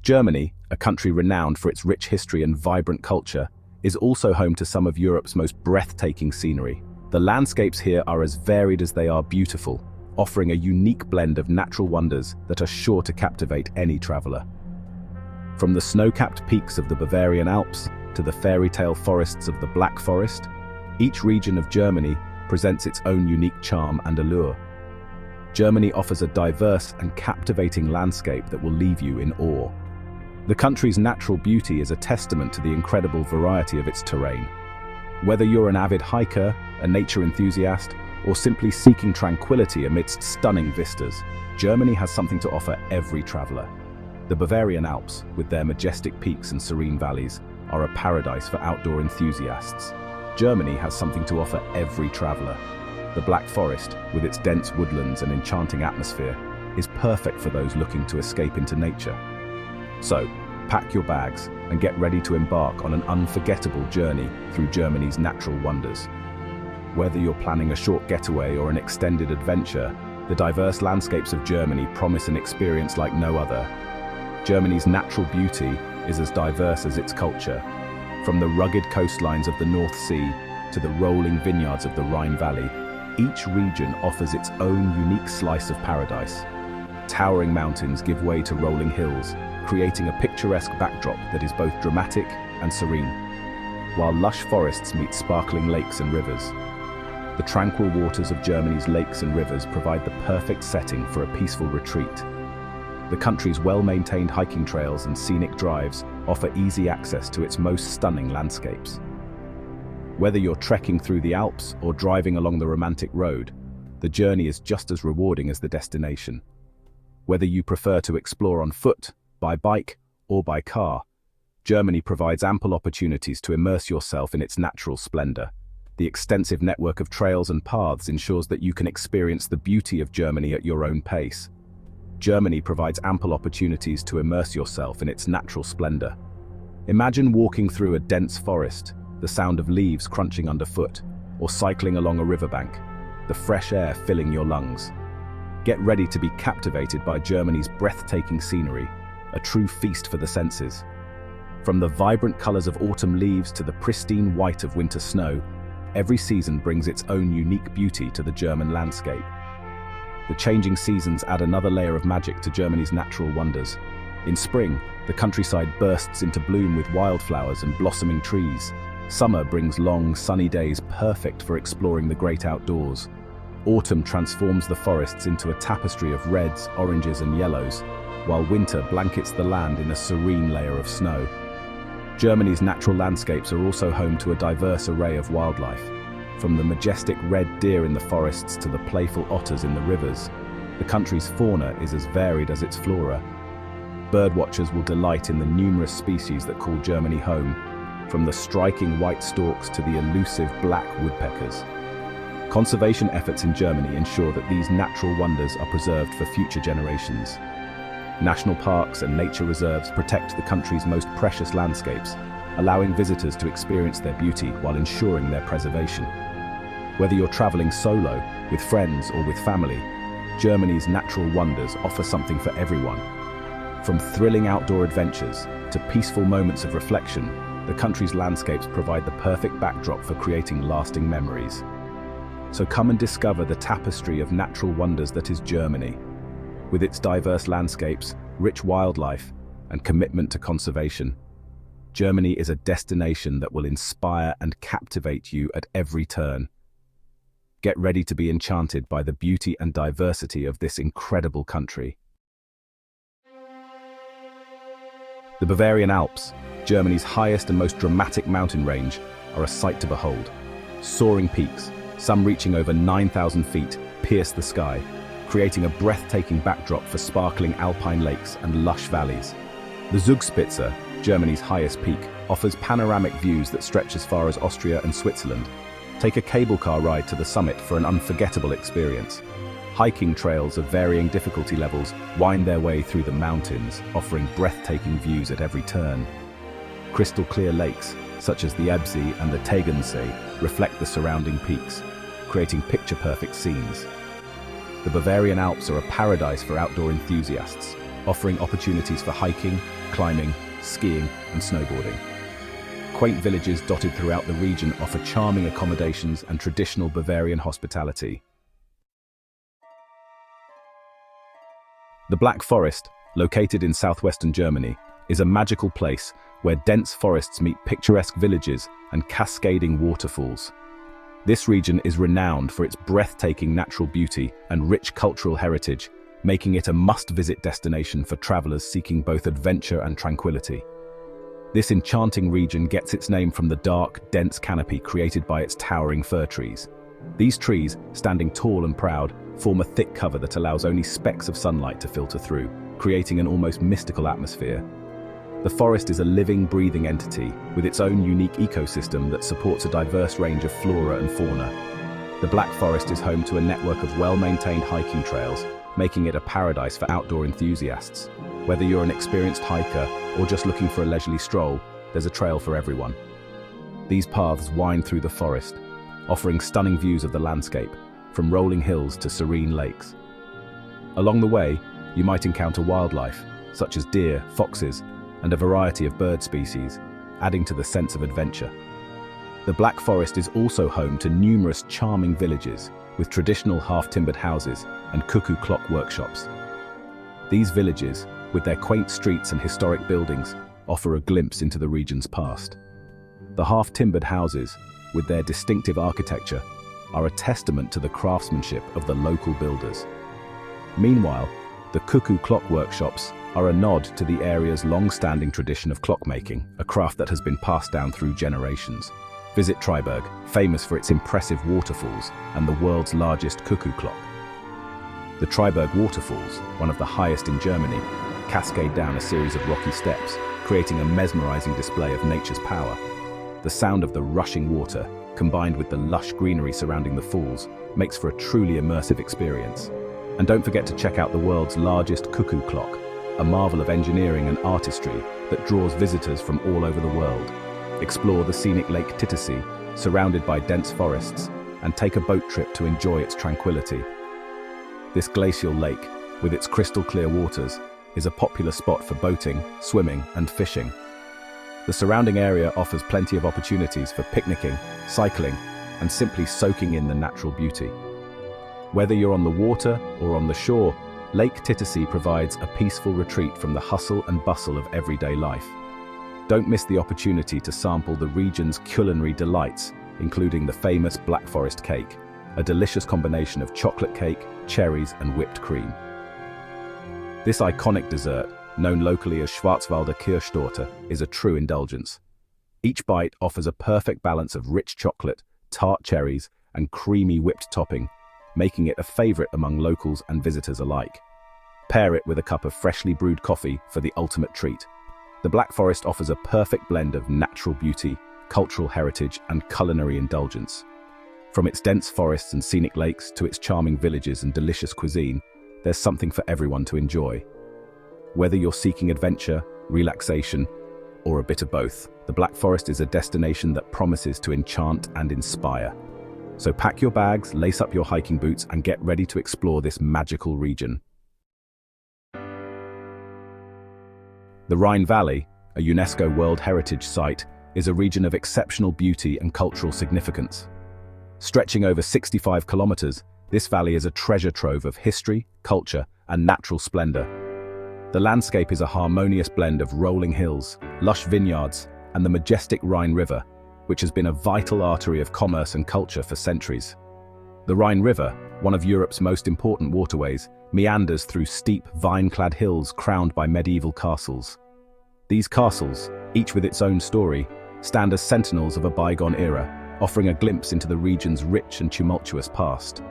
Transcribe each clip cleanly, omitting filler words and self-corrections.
Germany, a country renowned for its rich history and vibrant culture, is also home to some of Europe's most breathtaking scenery. The landscapes here are as varied as they are beautiful, offering a unique blend of natural wonders that are sure to captivate any traveler. From the snow-capped peaks of the Bavarian Alps to the fairy tale forests of the Black Forest, each region of Germany presents its own unique charm and allure. Germany offers a diverse and captivating landscape that will leave you in awe. The country's natural beauty is a testament to the incredible variety of its terrain. Whether you're an avid hiker, a nature enthusiast, or simply seeking tranquility amidst stunning vistas, Germany has something to offer every traveler. The Bavarian Alps, with their majestic peaks and serene valleys, are a paradise for outdoor enthusiasts. Germany has something to offer every traveler. The Black Forest, with its dense woodlands and enchanting atmosphere, is perfect for those looking to escape into nature. So, pack your bags and get ready to embark on an unforgettable journey through Germany's natural wonders. Whether you're planning a short getaway or an extended adventure, the diverse landscapes of Germany promise an experience like no other. Germany's natural beauty is as diverse as its culture. From the rugged coastlines of the North Sea to the rolling vineyards of the Rhine Valley, each region offers its own unique slice of paradise. Towering mountains give way to rolling hills, creating a picturesque backdrop that is both dramatic and serene, while lush forests meet sparkling lakes and rivers. The tranquil waters of Germany's lakes and rivers provide the perfect setting for a peaceful retreat. The country's well-maintained hiking trails and scenic drives offer easy access to its most stunning landscapes. Whether you're trekking through the Alps or driving along the romantic road, the journey is just as rewarding as the destination. Whether you prefer to explore on foot, by bike, or by car, Germany provides ample opportunities to immerse yourself in its natural splendor. The extensive network of trails and paths ensures that you can experience the beauty of Germany at your own pace. Germany provides ample opportunities to immerse yourself in its natural splendor. Imagine walking through a dense forest, the sound of leaves crunching underfoot, or cycling along a riverbank, the fresh air filling your lungs. Get ready to be captivated by Germany's breathtaking scenery, a true feast for the senses. From the vibrant colors of autumn leaves to the pristine white of winter snow, every season brings its own unique beauty to the German landscape. The changing seasons add another layer of magic to Germany's natural wonders. In spring, the countryside bursts into bloom with wildflowers and blossoming trees. Summer brings long, sunny days perfect for exploring the great outdoors. Autumn transforms the forests into a tapestry of reds, oranges, and yellows, while winter blankets the land in a serene layer of snow. Germany's natural landscapes are also home to a diverse array of wildlife. From the majestic red deer in the forests to the playful otters in the rivers, the country's fauna is as varied as its flora. Birdwatchers will delight in the numerous species that call Germany home, from the striking white storks to the elusive black woodpeckers. Conservation efforts in Germany ensure that these natural wonders are preserved for future generations. National parks and nature reserves protect the country's most precious landscapes, allowing visitors to experience their beauty while ensuring their preservation. Whether you're traveling solo, with friends, or with family, Germany's natural wonders offer something for everyone. From thrilling outdoor adventures to peaceful moments of reflection, the country's landscapes provide the perfect backdrop for creating lasting memories. So come and discover the tapestry of natural wonders that is Germany. With its diverse landscapes, rich wildlife, and commitment to conservation, Germany is a destination that will inspire and captivate you at every turn. Get ready to be enchanted by the beauty and diversity of this incredible country. The Bavarian Alps, Germany's highest and most dramatic mountain range, are a sight to behold. Soaring peaks, some reaching over 9,000 feet, pierce the sky, creating a breathtaking backdrop for sparkling Alpine lakes and lush valleys. The Zugspitze, Germany's highest peak, offers panoramic views that stretch as far as Austria and Switzerland. Take a cable car ride to the summit for an unforgettable experience. Hiking trails of varying difficulty levels wind their way through the mountains, offering breathtaking views at every turn. Crystal clear lakes, such as the Ebbsee and the Tegernsee, reflect the surrounding peaks, creating picture-perfect scenes. The Bavarian Alps are a paradise for outdoor enthusiasts, offering opportunities for hiking, climbing, skiing, and snowboarding. Quaint villages dotted throughout the region offer charming accommodations and traditional Bavarian hospitality. The Black Forest, located in southwestern Germany, is a magical place where dense forests meet picturesque villages and cascading waterfalls. This region is renowned for its breathtaking natural beauty and rich cultural heritage, making it a must-visit destination for travelers seeking both adventure and tranquility. This enchanting region gets its name from the dark, dense canopy created by its towering fir trees. These trees, standing tall and proud, form a thick cover that allows only specks of sunlight to filter through, creating an almost mystical atmosphere. The forest is a living, breathing entity with its own unique ecosystem that supports a diverse range of flora and fauna. The Black Forest is home to a network of well-maintained hiking trails, making it a paradise for outdoor enthusiasts. Whether you're an experienced hiker or just looking for a leisurely stroll, there's a trail for everyone. These paths wind through the forest, offering stunning views of the landscape, from rolling hills to serene lakes. Along the way, you might encounter wildlife, such as deer, foxes, and a variety of bird species, adding to the sense of adventure. The Black Forest is also home to numerous charming villages, with traditional half-timbered houses and cuckoo clock workshops. These villages, with their quaint streets and historic buildings, offer a glimpse into the region's past. The half-timbered houses, with their distinctive architecture, are a testament to the craftsmanship of the local builders. Meanwhile, the cuckoo clock workshops are a nod to the area's long-standing tradition of clockmaking, a craft that has been passed down through generations. Visit Triberg, famous for its impressive waterfalls and the world's largest cuckoo clock. The Triberg waterfalls, one of the highest in Germany, cascade down a series of rocky steps, creating a mesmerizing display of nature's power. The sound of the rushing water, combined with the lush greenery surrounding the falls, makes for a truly immersive experience. And don't forget to check out the world's largest cuckoo clock, a marvel of engineering and artistry that draws visitors from all over the world. Explore the scenic Lake Titisee, surrounded by dense forests, and take a boat trip to enjoy its tranquility. This glacial lake, with its crystal-clear waters, is a popular spot for boating, swimming, and fishing. The surrounding area offers plenty of opportunities for picnicking, cycling, and simply soaking in the natural beauty. Whether you're on the water or on the shore, Lake Titisee provides a peaceful retreat from the hustle and bustle of everyday life. Don't miss the opportunity to sample the region's culinary delights, including the famous Black Forest cake, a delicious combination of chocolate cake, cherries, and whipped cream. This iconic dessert, known locally as Schwarzwälder Kirschtorte, is a true indulgence. Each bite offers a perfect balance of rich chocolate, tart cherries, and creamy whipped topping, making it a favorite among locals and visitors alike. Pair it with a cup of freshly brewed coffee for the ultimate treat. The Black Forest offers a perfect blend of natural beauty, cultural heritage, and culinary indulgence. From its dense forests and scenic lakes to its charming villages and delicious cuisine, there's something for everyone to enjoy. Whether you're seeking adventure, relaxation, or a bit of both, the Black Forest is a destination that promises to enchant and inspire. So pack your bags, lace up your hiking boots, and get ready to explore this magical region. The Rhine Valley, a UNESCO World Heritage Site, is a region of exceptional beauty and cultural significance. Stretching over 65 kilometers, this valley is a treasure trove of history, culture, and natural splendor. The landscape is a harmonious blend of rolling hills, lush vineyards, and the majestic Rhine River, which has been a vital artery of commerce and culture for centuries. The Rhine River, one of Europe's most important waterways, meanders through steep, vine-clad hills crowned by medieval castles. These castles, each with its own story, stand as sentinels of a bygone era, offering a glimpse into the region's rich and tumultuous past.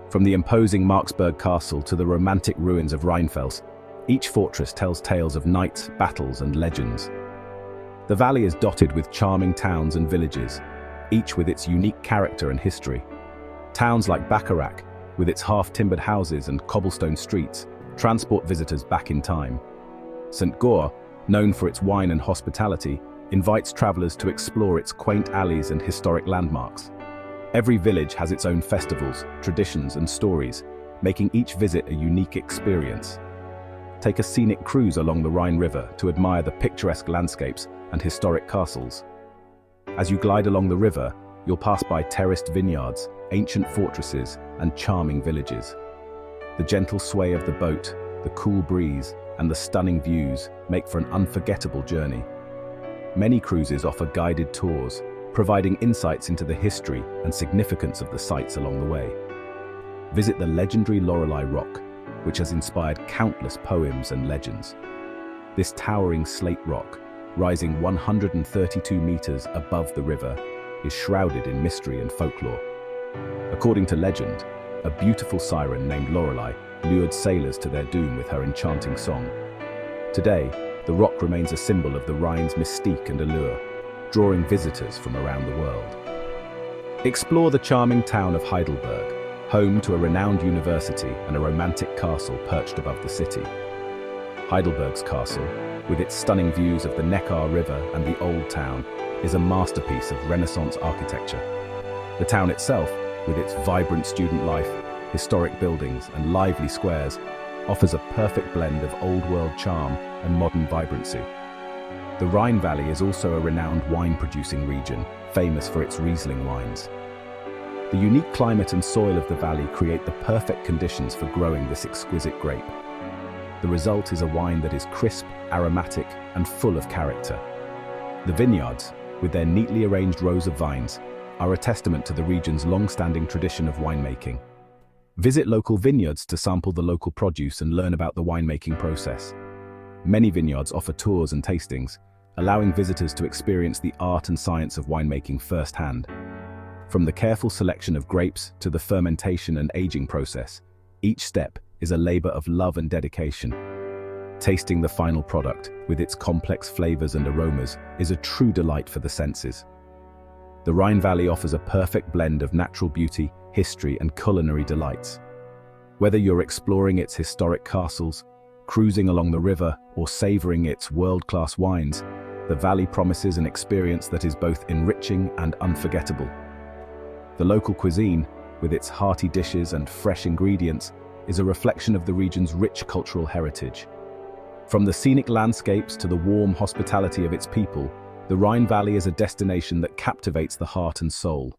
From the imposing Marksburg Castle to the romantic ruins of Rheinfels, each fortress tells tales of knights, battles, and legends. The valley is dotted with charming towns and villages, each with its unique character and history. Towns like Bacharach, with its half-timbered houses and cobblestone streets, transport visitors back in time. St. Goar, known for its wine and hospitality, invites travelers to explore its quaint alleys and historic landmarks. Every village has its own festivals, traditions, and stories, making each visit a unique experience. take a scenic cruise along the Rhine River to admire the picturesque landscapes and historic castles. As you glide along the river, you'll pass by terraced vineyards, ancient fortresses, and charming villages. The gentle sway of the boat, the cool breeze, and the stunning views make for an unforgettable journey. Many cruises offer guided tours, providing insights into the history and significance of the sites along the way. Visit the legendary Lorelei Rock, which has inspired countless poems and legends. This towering slate rock, rising 132 meters above the river, is shrouded in mystery and folklore. According to legend, a beautiful siren named Lorelei lured sailors to their doom with her enchanting song. Today, the rock remains a symbol of the Rhine's mystique and allure, drawing visitors from around the world. Explore the charming town of Heidelberg, home to a renowned university and a romantic castle perched above the city. Heidelberg's castle, with its stunning views of the Neckar River and the Old Town, is a masterpiece of Renaissance architecture. The town itself, with its vibrant student life, historic buildings, and lively squares, offers a perfect blend of old-world charm and modern vibrancy. The Rhine Valley is also a renowned wine-producing region, famous for its Riesling wines. The unique climate and soil of the valley create the perfect conditions for growing this exquisite grape. The result is a wine that is crisp, aromatic, and full of character. The vineyards, with their neatly arranged rows of vines, are a testament to the region's long-standing tradition of winemaking. Visit local vineyards to sample the local produce and learn about the winemaking process. Many vineyards offer tours and tastings, allowing visitors to experience the art and science of winemaking firsthand. From the careful selection of grapes to the fermentation and aging process, each step is a labor of love and dedication. Tasting the final product, with its complex flavors and aromas, is a true delight for the senses. The Rhine Valley offers a perfect blend of natural beauty, history, and culinary delights. Whether you're exploring its historic castles, cruising along the river, or savoring its world-class wines, the valley promises an experience that is both enriching and unforgettable. The local cuisine, with its hearty dishes and fresh ingredients, is a reflection of the region's rich cultural heritage. From the scenic landscapes to the warm hospitality of its people, the Rhine Valley is a destination that captivates the heart and soul.